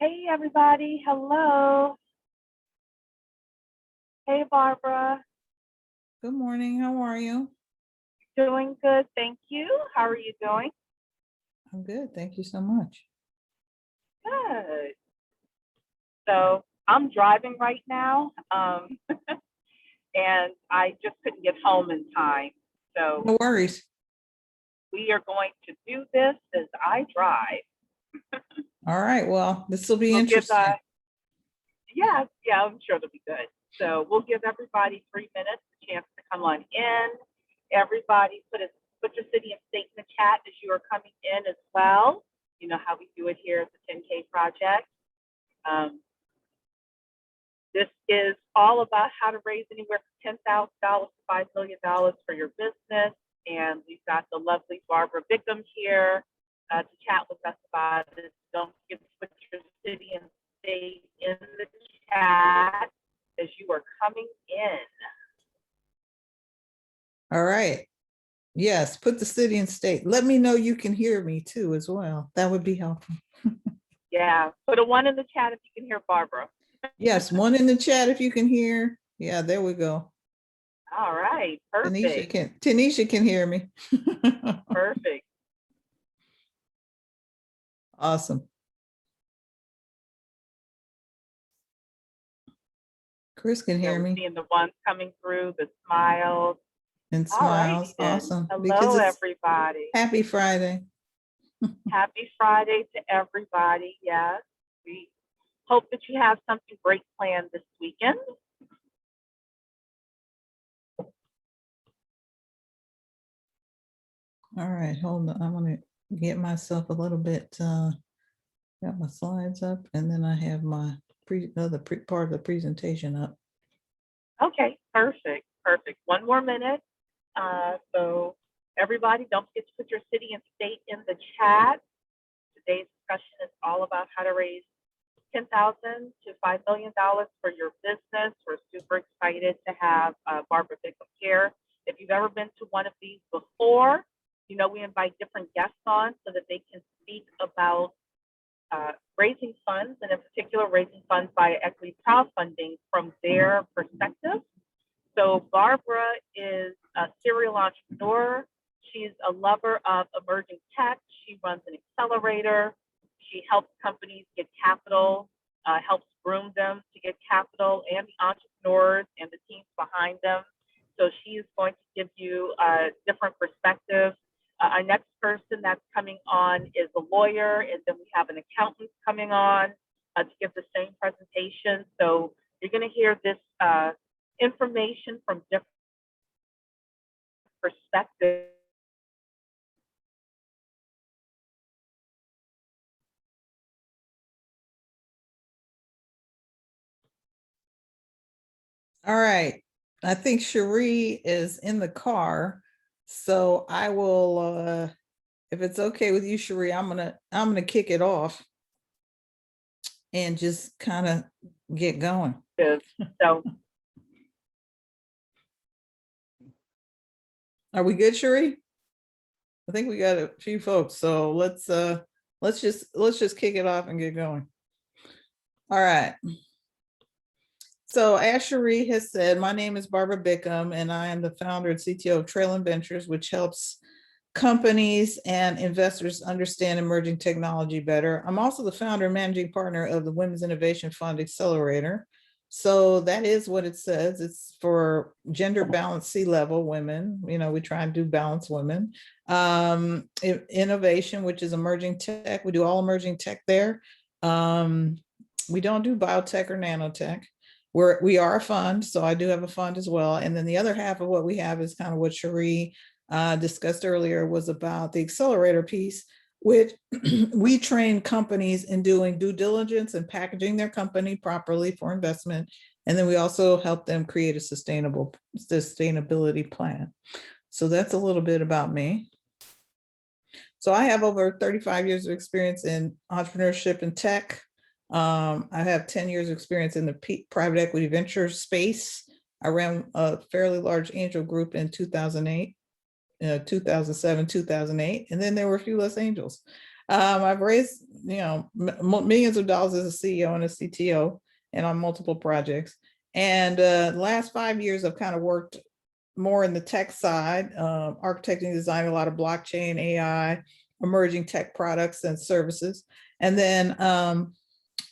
Hey, everybody. Hello. Hey, Barbara. Good morning. How are you? Doing good. Thank you. How are you doing? I'm good. Thank you so much. Good. So I'm driving right now, and I just couldn't get home in time. So No worries. we are going to do this as I drive. All right. Well, this will be We'll give interesting. yeah, I'm sure it'll be good. So we'll give everybody 3 minutes a chance to come on in. Everybody put your city and state in the chat as you are coming in as well. You know how we do it here at the 10K Project. This is all about how to raise anywhere from $10,000 to $5 million for your business. And we've got the lovely Barbara Bickham here to chat with us about it. Don't forget to put your city and state in the chat as you are coming in. All right. Yes, put the city and state. Let me know you can hear me too as well. That would be helpful. Yeah, put a 1 in the chat if you can hear Barbara. Yes, 1 in the chat if you can hear. Yeah, there we go. All right, perfect. Tanisha can hear me. Perfect. Awesome. Chris can hear me. Seeing the ones coming through, the smiles. And All right, smiles. Awesome. hello, Because it's everybody. Happy Friday. Happy Friday to everybody. Yes, we hope that you have something great planned this weekend. All right, hold on. I'm going to get myself a little bit, got my slides up, and then I have my part of the presentation up. Okay, perfect. 1 more minute. So everybody, don't forget to put your city and state in the chat. Today's discussion is all about how to raise $10,000 to $5 million for your business. We're super excited to have Barbara Bickham here. If you've ever been to one of these before, you know we invite different guests on so that they can speak about raising funds, and in particular, raising funds via equity crowdfunding from their perspective. So Barbara is a serial entrepreneur. She's a lover of emerging tech. She runs an accelerator. She helps companies get capital, helps groom them to get capital, and the entrepreneurs and the teams behind them. So she is going to give you a different perspective. Our next person that's coming on is a lawyer, and then we have an accountant coming on to give the same presentation. So you're going to hear this information from different perspectives. All right. I think Cherie is in the car. So I will, if it's okay with you, Cherie, I'm gonna kick it off and just kind of get going. So are we good, Cherie? I think we got a few folks, so let's just kick it off and get going. All right. So as Cherie has said, my name is Barbara Bickham, and I am the founder and CTO of Trail and Ventures, which helps companies and investors understand emerging technology better. I'm also the founder and managing partner of the Women's Innovation Fund Accelerator. So that is what it says. It's for gender balanced C-level women. You know, we try and do balance women. Innovation, which is emerging tech. We do all emerging tech there. We don't do biotech or nanotech. We are a fund, so I do have a fund as well. And then the other half of what we have is kind of what Cherie discussed earlier, was about the accelerator piece, which we train companies in doing due diligence and packaging their company properly for investment. And then we also help them create a sustainability plan. So that's a little bit about me. So I have over 35 years of experience in entrepreneurship and tech. I have 10 years of experience in the private equity venture space. I ran a fairly large angel group in 2008, 2007, 2008, and then there were a few less angels. I've raised, millions of dollars as a CEO and a CTO and on multiple projects. And the last 5 years, I've kind of worked more in the tech side, architecting, designing a lot of blockchain, AI, emerging tech products and services. And then,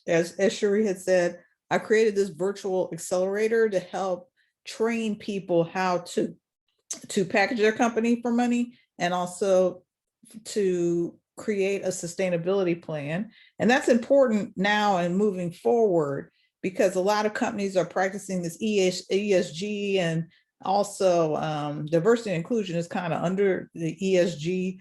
as Cherie had said, I created this virtual accelerator to help train people how to package their company for money and also to create a sustainability plan. And that's important now and moving forward, because a lot of companies are practicing this ESG, and also diversity and inclusion is kind of under the ESG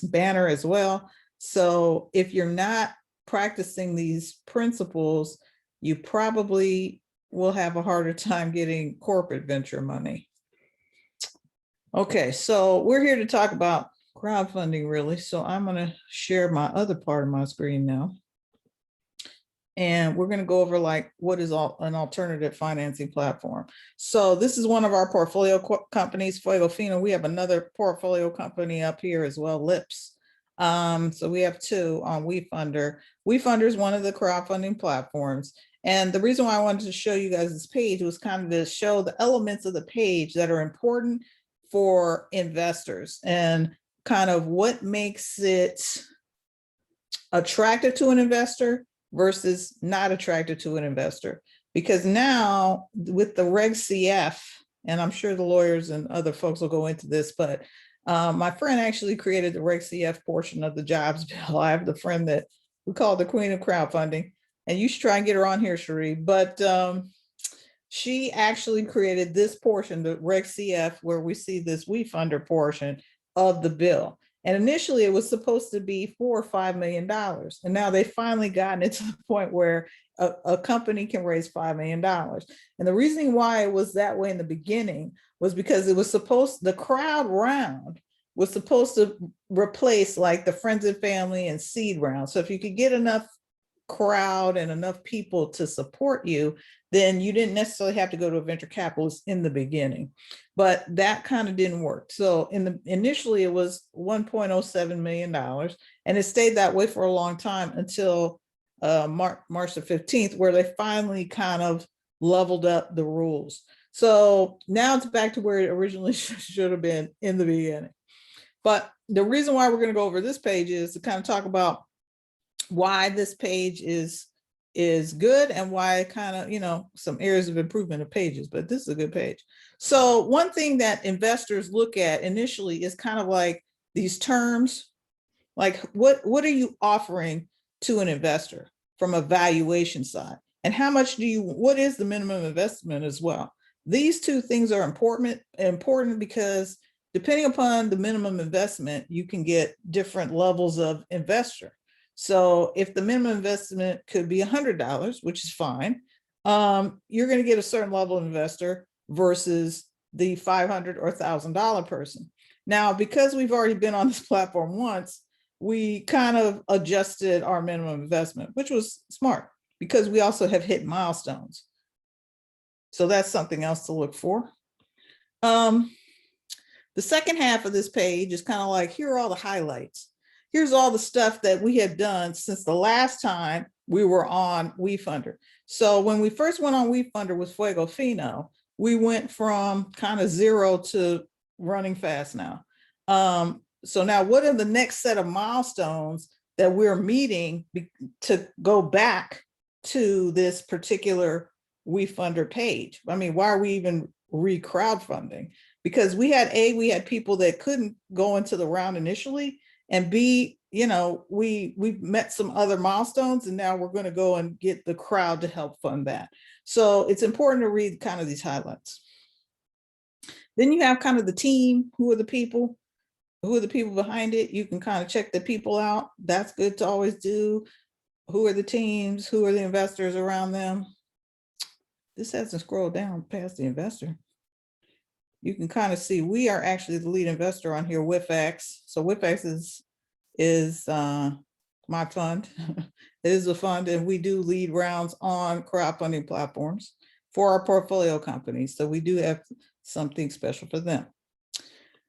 banner as well. So if you're not practicing these principles, you probably will have a harder time getting corporate venture money. Okay, so we're here to talk about crowdfunding, really. So I'm going to share my other part of my screen now. And we're going to go over like what is an alternative financing platform. So this is one of our portfolio companies, Fuego Fino. We have another portfolio company up here as well, Lips. So we have two on WeFunder. WeFunder is one of the crowdfunding platforms. And the reason why I wanted to show you guys this page was kind of to show the elements of the page that are important for investors and kind of what makes it attractive to an investor versus not attractive to an investor. Because now with the Reg CF, and I'm sure the lawyers and other folks will go into this, but my friend actually created the Reg CF portion of the jobs bill. I have the friend that we call the queen of crowdfunding, and you should try and get her on here, Cherie. But she actually created this portion, the Reg CF, where we see this WeFunder portion of the bill. And initially it was supposed to be $4 or $5 million. And now they've finally gotten it to the point where a company can raise $5 million. And the reason why it was that way in the beginning was because it was the crowd round was supposed to replace like the friends and family and seed round. So if you could get enough crowd and enough people to support you, then you didn't necessarily have to go to a venture capitalist in the beginning. But that kind of didn't work. So initially it was $1.07 million, and it stayed that way for a long time until March the 15th, where they finally kind of leveled up the rules. So now it's back to where it originally should have been in the beginning. But the reason why we're going to go over this page is to kind of talk about why this page is good and why kind of, some areas of improvement of pages, but this is a good page. So one thing that investors look at initially is kind of like these terms, like what are you offering to an investor from a valuation side, and how much what is the minimum investment as well. These two things are important because depending upon the minimum investment, you can get different levels of investor. So if the minimum investment could be $100, which is fine, you're going to get a certain level of investor versus the $500 or $1,000 person. Now, because we've already been on this platform once, we kind of adjusted our minimum investment, which was smart because we also have hit milestones. So that's something else to look for. The second half of this page is kind of like, here are all the highlights. Here's all the stuff that we have done since the last time we were on WeFunder. So when we first went on WeFunder with Fuego Fino, we went from kind of zero to running fast now. So now what are the next set of milestones that we're meeting to go back to this particular WeFunder page? I mean, why are we even re-crowdfunding? Because we had people that couldn't go into the round initially, and B, we've met some other milestones, and now we're going to go and get the crowd to help fund that. So it's important to read kind of these highlights. Then you have kind of the team. Who are the people behind it? You can kind of check the people out. That's good to always do. Who are the teams? Who are the investors around them? This hasn't scrolled down past the investor. You can kind of see we are actually the lead investor on here, WIFX. So WIFX is my fund. It is a fund, and we do lead rounds on crowdfunding platforms for our portfolio companies. So we do have something special for them.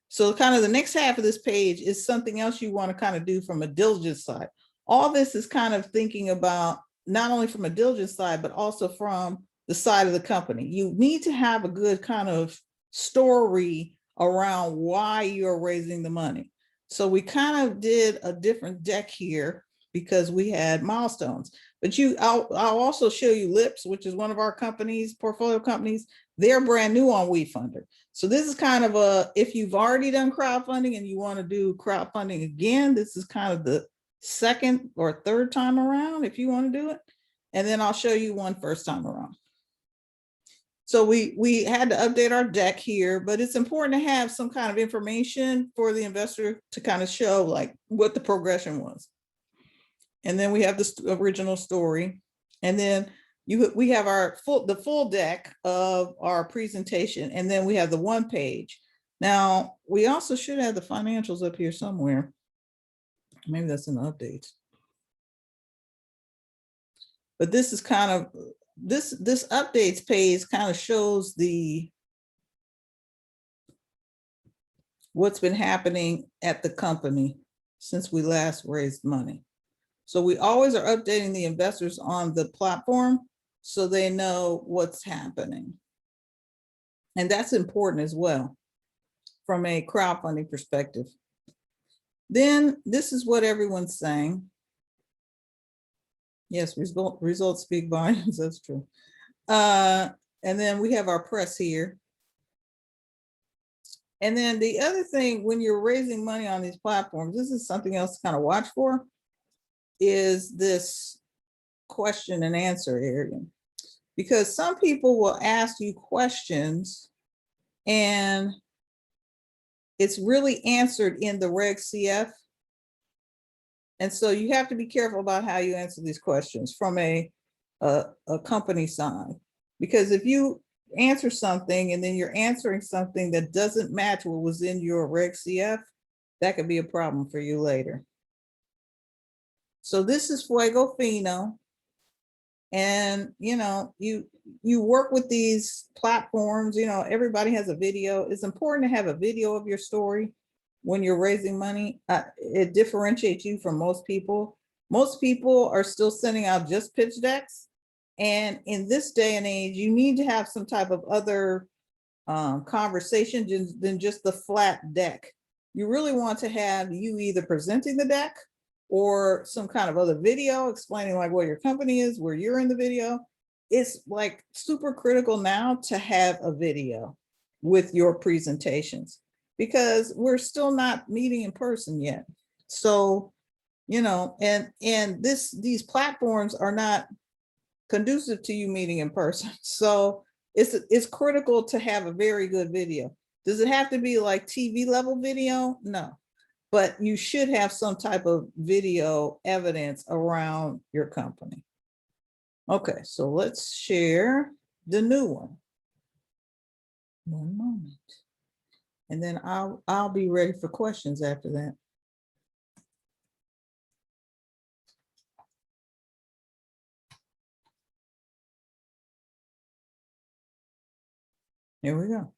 So kind of the next half of this page is something else you want to kind of do from a diligence side. All this is kind of thinking about not only from a diligence side, but also from the side of the company. You need to have a good kind of story around why you're raising the money. So we kind of did a different deck here because we had milestones. But I'll also show you Lips, which is one of our companies, portfolio companies. They're brand new on WeFunder. So this is kind of a, if you've already done crowdfunding and you want to do crowdfunding again, this is kind of the second or third time around if you want to do it. And then I'll show you one first time around. So we had to update our deck here, but it's important to have some kind of information for the investor to kind of show like what the progression was. And then we have the original story. And then we have the full deck of our presentation. And then we have the one page. Now, we also should have the financials up here somewhere. Maybe that's in the updates. But this is kind of, this updates page kind of shows what's been happening at the company since we last raised money. So we always are updating the investors on the platform so they know what's happening. And that's important as well from a crowdfunding perspective. Then this is what everyone's saying. Yes, results speak volumes, that's true. And then we have our press here. And then the other thing, when you're raising money on these platforms, this is something else to kind of watch for, is this question and answer area. Because some people will ask you questions and it's really answered in the Reg CF. And so you have to be careful about how you answer these questions from a company side. Because if you answer something and then you're answering something that doesn't match what was in your Reg CF, that could be a problem for you later. So this is Fuego Fino. And, you know, you work with these platforms, you know, everybody has a video. It's important to have a video of your story when you're raising money. It differentiates you from most people. Most people are still sending out just pitch decks. And in this day and age, you need to have some type of other conversation than just the flat deck. You really want to have you either presenting the deck or some kind of other video explaining like what your company is, where you're in the video. It's like super critical now to have a video with your presentations because we're still not meeting in person yet. So, you know, and these platforms are not conducive to you meeting in person. So it's critical to have a very good video. Does it have to be like TV level video? No. But you should have some type of video evidence around your company. Okay, so let's share the new one. One moment. And then I'll be ready for questions after that. Here we go.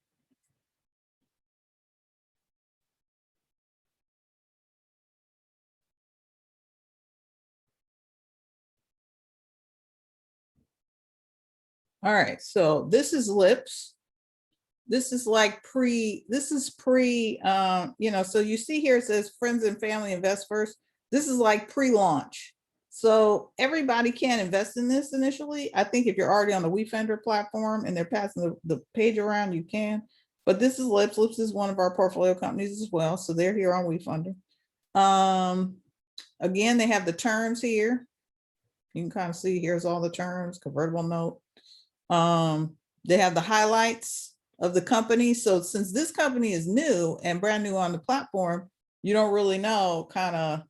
All right, so this is Lips. This is like you know, so you see here it says friends and family invest first. This is like pre-launch. So everybody can invest in this initially. I think if you're already on the WeFunder platform and they're passing the page around, you can. But this is Lips. Lips is one of our portfolio companies as well. So they're here on WeFunder. Again, they have the terms here. You can kind of see here's all the terms, convertible note. They have the highlights of the company. So since this company is new and brand new on the platform, you don't really know kind of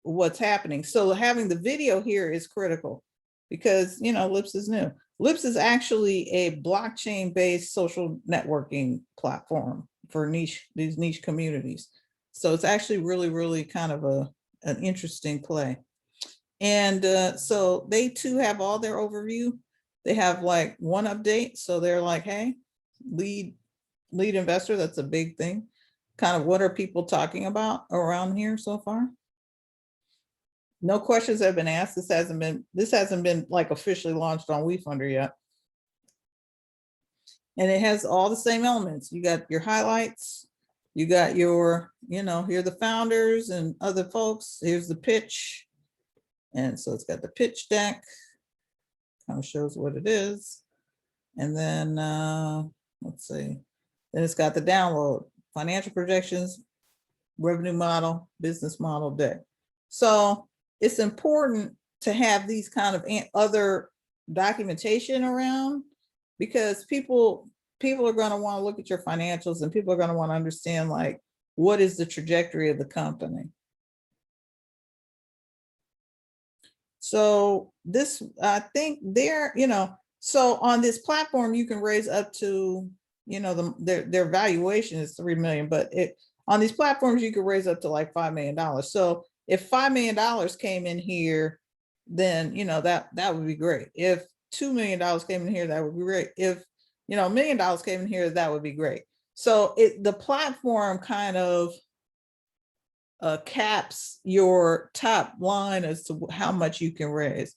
what's happening. So having the video here is critical because, you know, Lips is new. Lips is actually a blockchain-based social networking platform for these niche communities. So it's actually really, really kind of an interesting play. And so they too have all their overview. They have like one update. So they're like, hey, lead investor, that's a big thing. kind of what are people talking about around here so far? No questions have been asked. This hasn't been like officially launched on WeFunder yet. And it has all the same elements. You got your highlights, you got your, here are the founders and other folks. Here's the pitch. And so it's got the pitch deck, kind of shows what it is. And then let's see, then it's got the download, financial projections, revenue model, business model deck. So it's important to have these kind of other documentation around, because people are going to want to look at your financials, and people are going to want to understand, like, what is the trajectory of the company. So this, I think so on this platform, you can raise up to, their valuation is 3 million, but on these platforms, you could raise up to like $5 million. So if $5 million came in here, then, that would be great. If $2 million came in here, that would be great. If, $1 million came in here, that would be great. So the platform kind of caps your top line as to how much you can raise.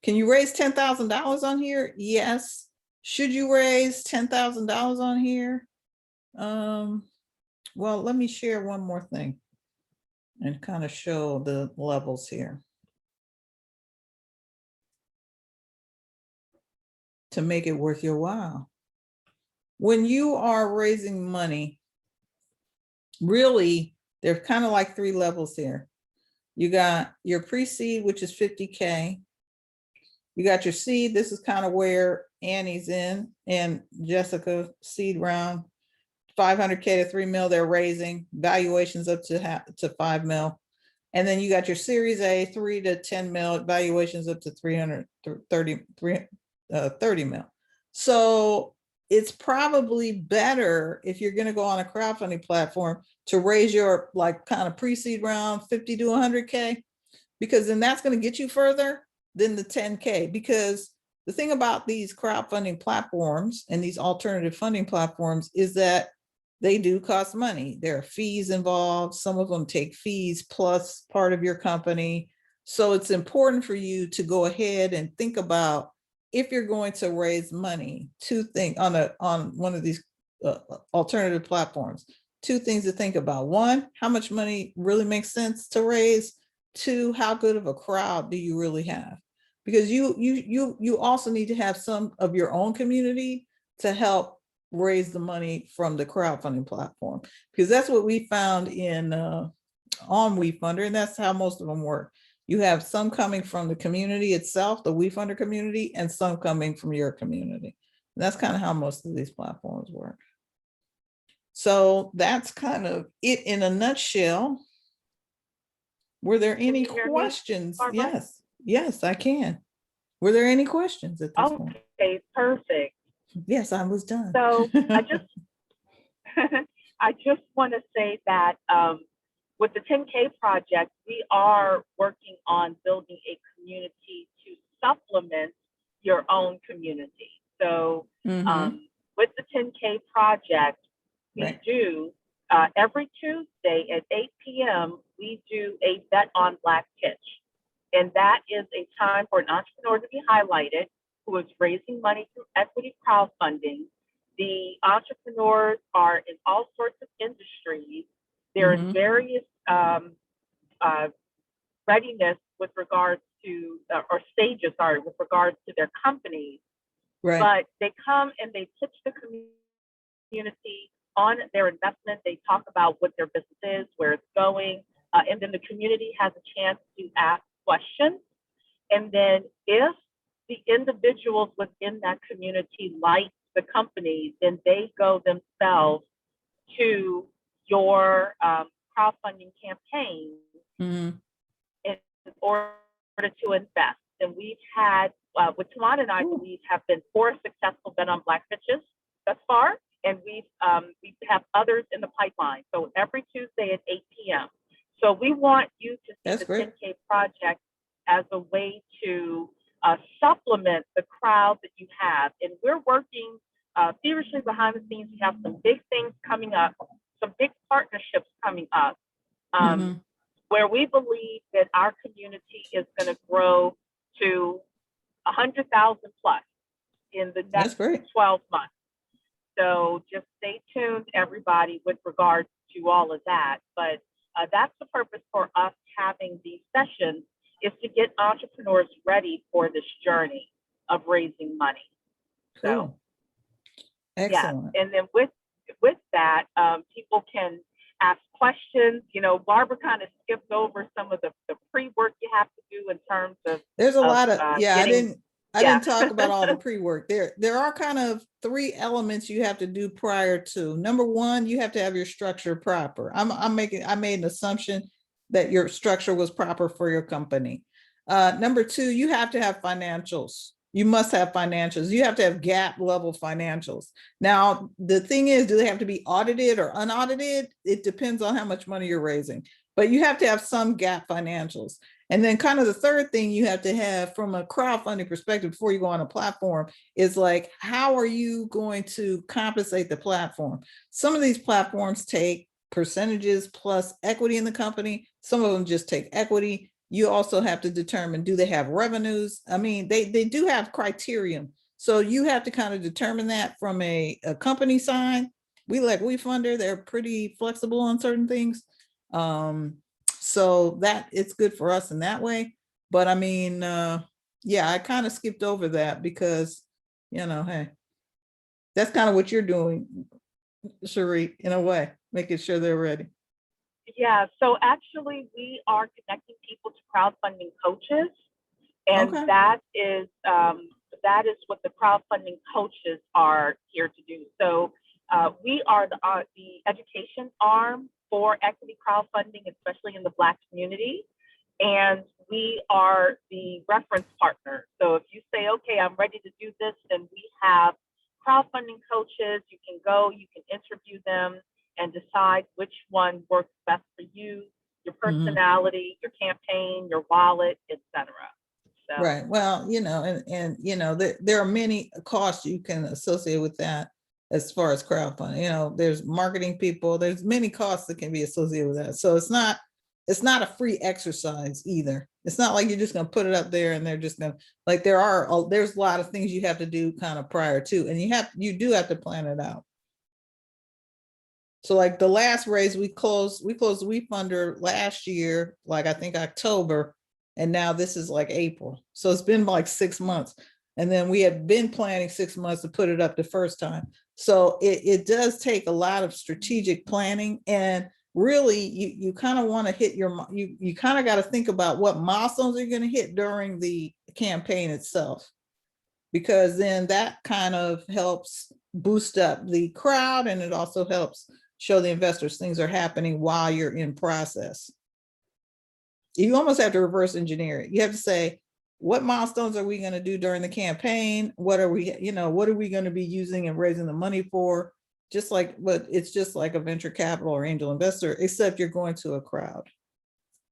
Can you raise $10,000 on here? Yes. Should you raise $10,000 on here? Well, let me share one more thing and kind of show the levels here to make it worth your while. When you are raising money, really, there's kind of like 3 levels here. You got your pre-seed, which is 50K. You got your seed. This is kind of where Annie's in, and Jessica, seed round, 500K to 3 mil. They're raising valuations up to 5 mil. And then you got your series A, 3 to 10 mil, valuations up to 30 mil. So it's probably better, if you're going to go on a crowdfunding platform, to raise your like kind of pre-seed round 50 to 100K, because then that's going to get you further than the 10K. Because the thing about these crowdfunding platforms and these alternative funding platforms is that they do cost money. There are fees involved. Some of them take fees plus part of your company. So it's important for you to go ahead and think about, if you're going to raise money, 2 things on one of these alternative platforms, 2 things to think about. 1, how much money really makes sense to raise? 2, how good of a crowd do you really have? Because you also need to have some of your own community to help raise the money from the crowdfunding platform, because that's what we found on WeFunder, and that's how most of them work. You have some coming from the community itself, the WeFunder community, and some coming from your community. And that's kind of how most of these platforms work. So that's kind of it in a nutshell. Were there any questions? Yes, I can. Were there any questions at this point? Okay, perfect. Yes, I was done. So I just want to say that with the 10K project, we are working on building a community to supplement your own community. So with the 10K project, we do every Tuesday at 8 p.m., we do a Bet on Black pitch. And that is a time for an entrepreneur to be highlighted who is raising money through equity crowdfunding. The entrepreneurs are in all sorts of industries. They're in various readiness with regards to, or stages, sorry, with regards to their companies. Right. But they come and they pitch the community on their investment. They talk about what their business is, where it's going, and then the community has a chance to ask questions. And then if the individuals within that community like the company, then they go themselves to your crowdfunding campaign in order to invest. And we've had, with Tawana and I believe, have been 4 successful Bet on Black pitches thus far, and we have others in the pipeline. So every Tuesday at 8 p.m. So we want you to see the 10K project as a way to supplement the crowd that you have. And we're working feverishly behind the scenes. We have some big things coming up. some big partnerships coming up, Mhm. where we believe that our community is going to grow to 100,000 plus in the That's next great. 12 months. So just stay tuned, everybody, with regards to all of that. But that's the purpose for us having these sessions, is to get entrepreneurs ready for this journey of raising money. So Cool. yeah, Excellent. and then with that, people can ask questions. You know, Barbara kind of skipped over some of the pre-work you have to do in terms of There's a lot of, yeah, getting, I yeah. didn't talk about all the pre-work. There are kind of 3 elements you have to do prior to. Number 1, you have to have your structure proper. I made an assumption that your structure was proper for your company. Number 2, you have to have financials. You must have financials. You have to have GAAP level financials. Now, the thing is, do they have to be audited or unaudited? It depends on how much money you're raising, but you have to have some GAAP financials. And then kind of the third thing you have to have from a crowdfunding perspective before you go on a platform is like, how are you going to compensate the platform? Some of these platforms take percentages plus equity in the company. Some of them just take equity. You also have to determine, do they have revenues? I mean, they do have criterion. So you have to kind of determine that from a company side. WeFunder, they're pretty flexible on certain things. So that it's good for us in that way. But I mean, yeah, I kind of skipped over that because, you know, hey, that's kind of what you're doing, Cherie, in a way, making sure they're ready. Yeah, so actually we are connecting people to crowdfunding coaches, and Okay. that is what the crowdfunding coaches are here to do. So we are the education arm for equity crowdfunding, especially in the Black community, and we are the reference partner. So if you say, okay, I'm ready to do this, then we have crowdfunding coaches. You can go, you can interview them, and decide which one works best for you, your personality, your campaign, your wallet, etc. So Right. Well, you know, and you know, there are many costs you can associate with that as far as crowdfunding. You know, there's marketing people, there's many costs that can be associated with that. So it's not a free exercise either. It's not like you're just going to put it up there and they're just going to, like, there's a lot of things you have to do kind of prior to, and you do have to plan it out. So like the last raise we closed WeFunder last year, like I think October, and now this is like April. So it's been like 6 months. And then we had been planning 6 months to put it up the first time. So it does take a lot of strategic planning, and really you kind of want to hit you kind of got to think about what milestones you're going to hit during the campaign itself, because then that kind of helps boost up the crowd, and it also helps show the investors things are happening while you're in process. You almost have to reverse engineer it. You have to say, what milestones are we going to do during the campaign? What are we going to be using and raising the money for? But it's just like a venture capital or angel investor, except you're going to a crowd.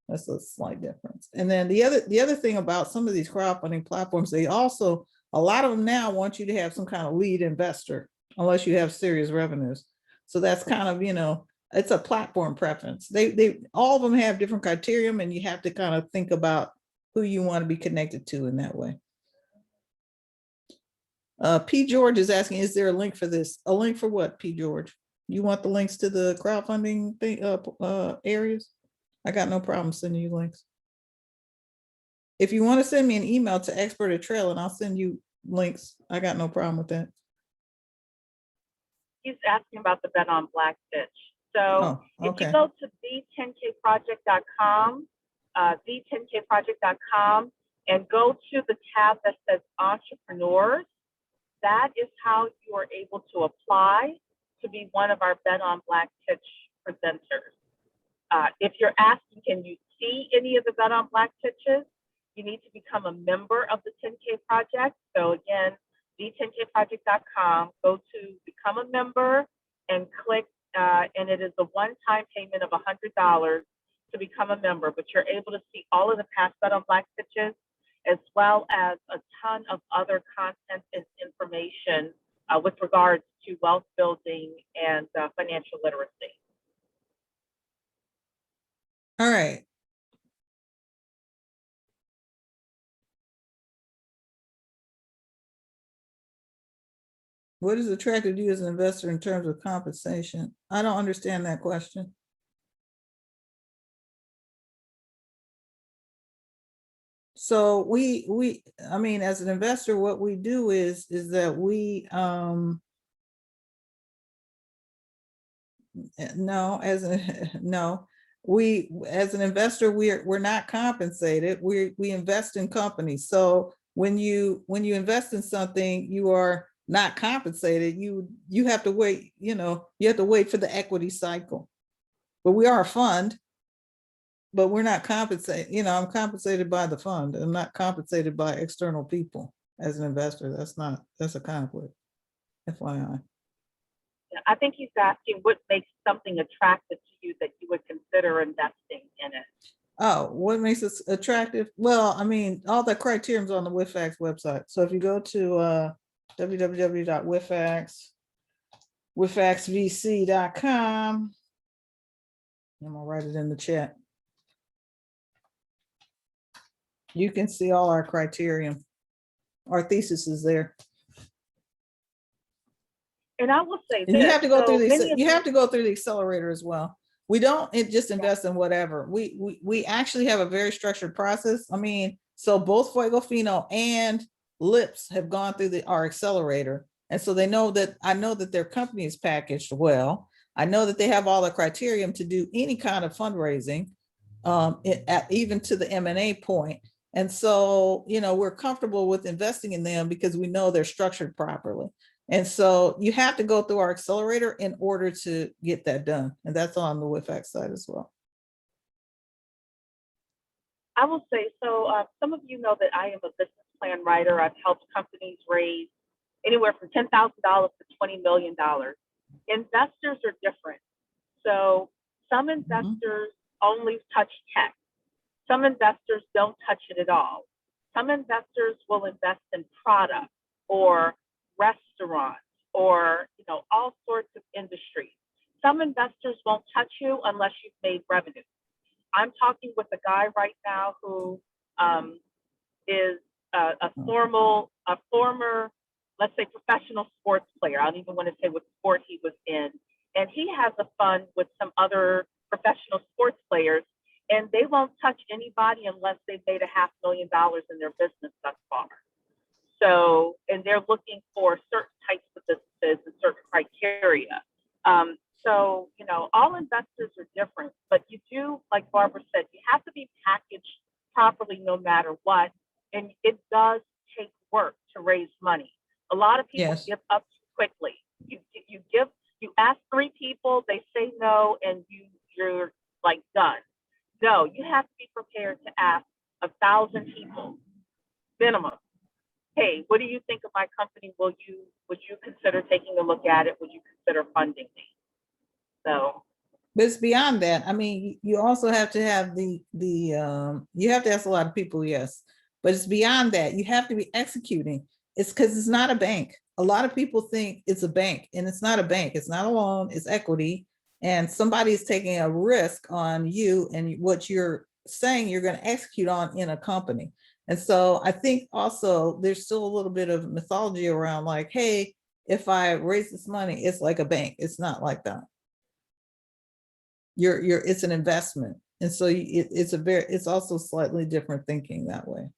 That's a slight difference. And then the other thing about some of these crowdfunding platforms, a lot of them now want you to have some kind of lead investor, unless you have serious revenues. So that's kind of, it's a platform preference. They all of them have different criteria, and you have to kind of think about who you want to be connected to in that way. P. George is asking, is there a link for this? A link for what, P. George? You want the links to the crowdfunding thing, areas? I got no problem sending you links. If you want to send me an email to expert@trail, and I'll send you links. I got no problem with that. He's asking about the Bet on Black pitch. So okay. If you go to the10kproject.com, the10kproject.com, and go to the tab that says entrepreneurs, that is how you are able to apply to be one of our Bet on Black pitch presenters. If you're asking, can you see any of the Bet on Black pitches? You need to become a member of the 10K Project. So again, the10kproject.com, go to become a member and click, and it is a one-time payment of $100 to become a member, but you're able to see all of the past Bet on Black pitches, as well as a ton of other content and information with regards to wealth building and financial literacy. All right. What is attractive to you as an investor in terms of compensation? I don't understand that question. So I mean, as an investor, what we do is that we, no, no, as an investor, we're not compensated. We invest in companies. So when you invest in something, you are not compensated. You have to wait, you have to wait for the equity cycle. But we are a fund, but we're not compensated. I'm compensated by the fund. I'm not compensated by external people as an investor. That's a conflict, FYI. I think he's asking what makes something attractive to you that you would consider investing in it. Oh, what makes it attractive? Well, I mean, all the criteria is on the WIFAX website. So if you go to www.wifaxvc.com, I'm gonna write it in the chat. You can see all our criteria. Our thesis is there. And I will say And this, you have to go through you have to go through the accelerator as well. We don't just invest in whatever. We actually have a very structured process. I mean, so both Fuego Fino and Lips have gone through our accelerator. And so I know that their company is packaged well. I know that they have all the criteria to do any kind of fundraising, even to the M&A point. And so, we're comfortable with investing in them because we know they're structured properly. And so you have to go through our accelerator in order to get that done. And that's on the WIFAX side as well. I will say, so some of you know that I am a business plan writer. I've helped companies raise anywhere from $10,000 to $20 million. Investors are different. So some investors only touch tech. Some investors don't touch it at all. Some investors will invest in product or restaurants or all sorts of industries. Some investors won't touch you unless you've made revenue. I'm talking with a guy right now who is a former, let's say, professional sports player. I don't even want to say what sport he was in. And he has a fund with some other professional sports players, and they won't touch anybody unless they've made $500,000 in their business thus far. So, and they're looking for certain types of businesses and certain criteria. So, all investors are different, but you do, like Barbara said, you have to be packaged properly no matter what. And it does take work to raise money. A lot of people give up too quickly. You ask 3 people, they say no, and you're like done. No, you have to be prepared to ask 1,000 people minimum. Hey, what do you think of my company? Would you consider taking a look at it? Would you consider funding me? So, but it's beyond that. I mean, you also have to have you have to ask a lot of people, yes, but it's beyond that. You have to be executing. It's because it's not a bank. A lot of people think it's a bank, and it's not a bank. It's not a loan, it's equity. And somebody's taking a risk on you and what you're saying you're going to execute on in a company. And so I think also there's still a little bit of mythology around like, hey, if I raise this money, it's like a bank. It's not like that. It's an investment. And so it's also slightly different thinking that way.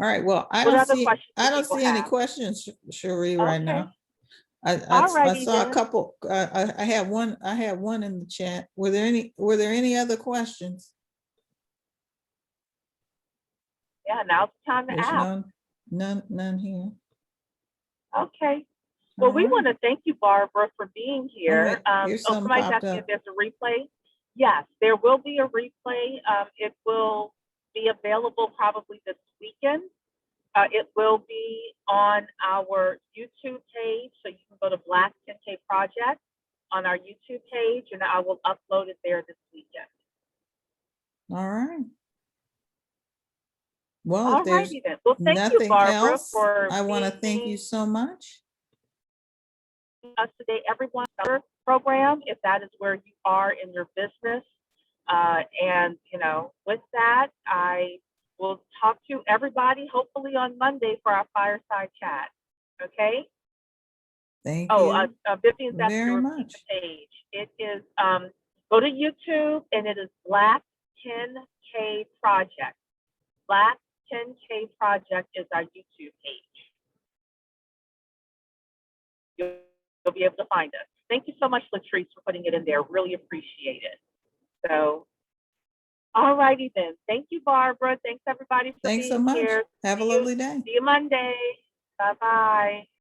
All right. Well, I don't see any questions, Cherie, right now. I saw a couple. I had one in the chat. Were there any other questions? Yeah, now's the time to ask. None here. Okay. Well, we want to thank you, Barbara, for being here. Somebody's asking if there's a replay. Yes, there will be a replay. It will be available probably this weekend. It will be on our YouTube page, so you can go to Black 10K Project on our YouTube page, and I will upload it there this weekend. All right. Well, if there's well, thank you, Barbara, else, I want to thank you so much. us today, everyone. Our program, if that is where you are in your business. And, with that, I will talk to everybody hopefully on Monday for our fireside chat. Okay? Thank Oh, you Vivian's asking to very repeat much. the page. It is, go to YouTube and it is Black 10K Project. Black 10K Project is our YouTube page. You'll be able to find us. Thank you so much, Latrice, for putting it in there. Really appreciate it. So, all righty then. Thank you, Barbara. Thanks everybody for Thanks so being much. here. Have a lovely day. See you Monday. Bye-bye.